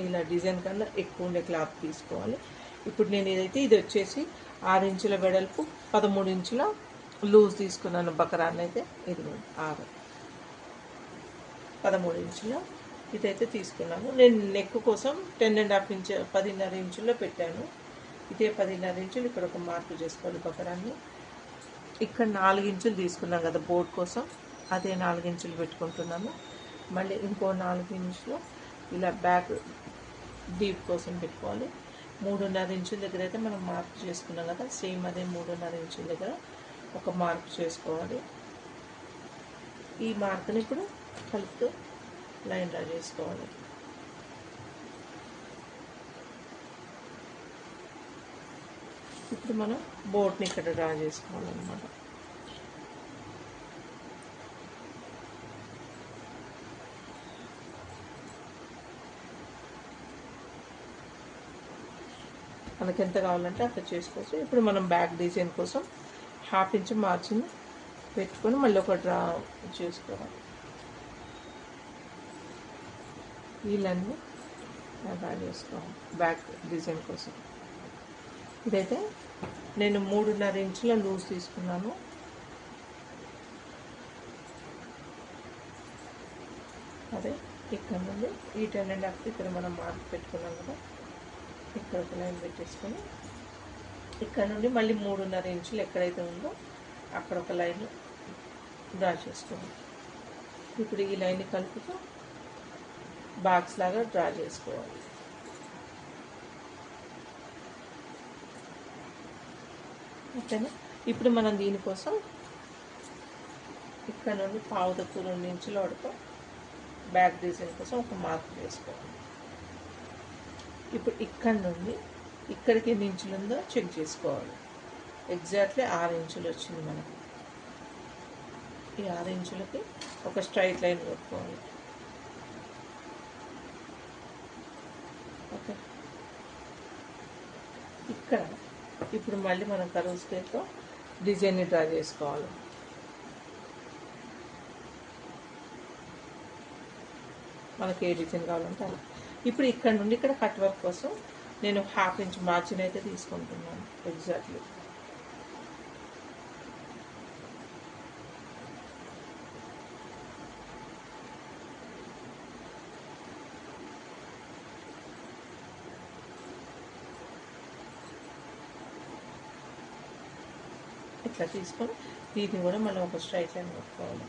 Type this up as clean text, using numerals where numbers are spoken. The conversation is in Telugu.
ఇలా డిజైన్ కన్నా ఎక్కువ ఉండే క్లాత్ తీసుకోవాలి. ఇప్పుడు నేను ఇది వచ్చేసి 6 ఇంచుల వెడల్పు 13 ఇంచుల లూజ్ తీసుకున్నాను. బకరాన్ని అయితే ఇది 13 ఇంచుల ఇదైతే తీసుకున్నాను. నేను నెక్ కోసం 10.5 ఇంచ్ 10.5 ఇంచుల్లో పెట్టాను. ఇదే 10.5 ఇంచులు ఇక్కడ ఒక మార్పు చేసుకోవాలి బకరాన్ని. ఇక్కడ 4 ఇంచులు తీసుకున్నాం కదా బోర్డ్ కోసం, అదే 4 ఇంచులు పెట్టుకుంటున్నాను. మళ్ళీ ఇంకో 4 ఇంచులు ఇలా బ్యాక్ డీప్ కోసం పెట్టుకోవాలి. 3.5 ఇంచుల దగ్గర అయితే మనం మార్క్ చేసుకున్నాం కదా, సేమ్ అదే 3.5 ఇంచుల దగ్గర ఒక మార్క్ చేసుకోవాలి. ఈ మార్క్ని ఇప్పుడు కలుపుతూ లైన్ డ్రా చేసుకోవాలి. ఇప్పుడు మనం బోట్ని ఇక్కడ డ్రా చేసుకోవాలన్నమాట. మనకి ఎంత కావాలంటే అట్లా చేసుకోవచ్చు. ఇప్పుడు మనం బ్యాక్ డిజైన్ కోసం 1/2 ఇంచ్ మార్జిన్ పెట్టుకొని మళ్ళీ ఒక డ్రా చేసుకోవాలి. వీళ్ళన్నీ డ్రా చేసుకోవాలి బ్యాక్ డిజైన్ కోసం. ఇదైతే నేను 3.5 ఇంచుల లూజ్ తీసుకున్నాను. అదే ఇక్కడ నుండి ఈ 10.5 ఇక్కడ మనం మార్క్ పెట్టుకున్నాం కదా, ఇక్కడ ఒక లైన్ పెట్టేసుకొని ఇక్కడ నుండి మళ్ళీ 3.5 ఇంచులు ఎక్కడైతే ఉందో అక్కడ ఒక లైన్ డ్రా చేసుకోవాలి. ఇప్పుడు ఈ లైన్ కలుపుతూ బాక్స్ లాగా డ్రా చేసుకోవాలి. ఓకేనా. ఇప్పుడు మనం దీనికోసం ఇక్కడ నుండి 2 ఇంచుల వరకు బ్యాక్ డిజైన్ కోసం ఒక మార్క్ వేసుకోవాలి. ఇప్పుడు ఇక్కడ నుండి ఇక్కడికి ఎన్ని ఇంచులు ఉందో చెక్ చేసుకోవాలి. ఎగ్జాక్ట్లీ 6 ఇంచులు వచ్చింది మనకు. ఈ 6 ఇంచులకి ఒక స్ట్రైట్ లైన్ కొట్టుకోవాలి. ఓకే. ఇక్కడ ఇప్పుడు మళ్ళీ మనం కర్వ్ స్కేల్తో డిజైన్ని డ్రా చేసుకోవాలి. మనకి ఏ డిజైన్ కావాలంటే అలా. ఇప్పుడు ఇక్కడ నుండి ఇక్కడ కట్ వర్క్ కోసం నేను 1/2 ఇంచ్ మార్జిన్ అయితే తీసుకుంటున్నాను. ఎగ్జాక్ట్లీ ఇట్లా తీసుకొని దీన్ని కూడా మళ్ళీ ఒక స్ట్రైట్ లైన్ కొట్టుకోవాలి.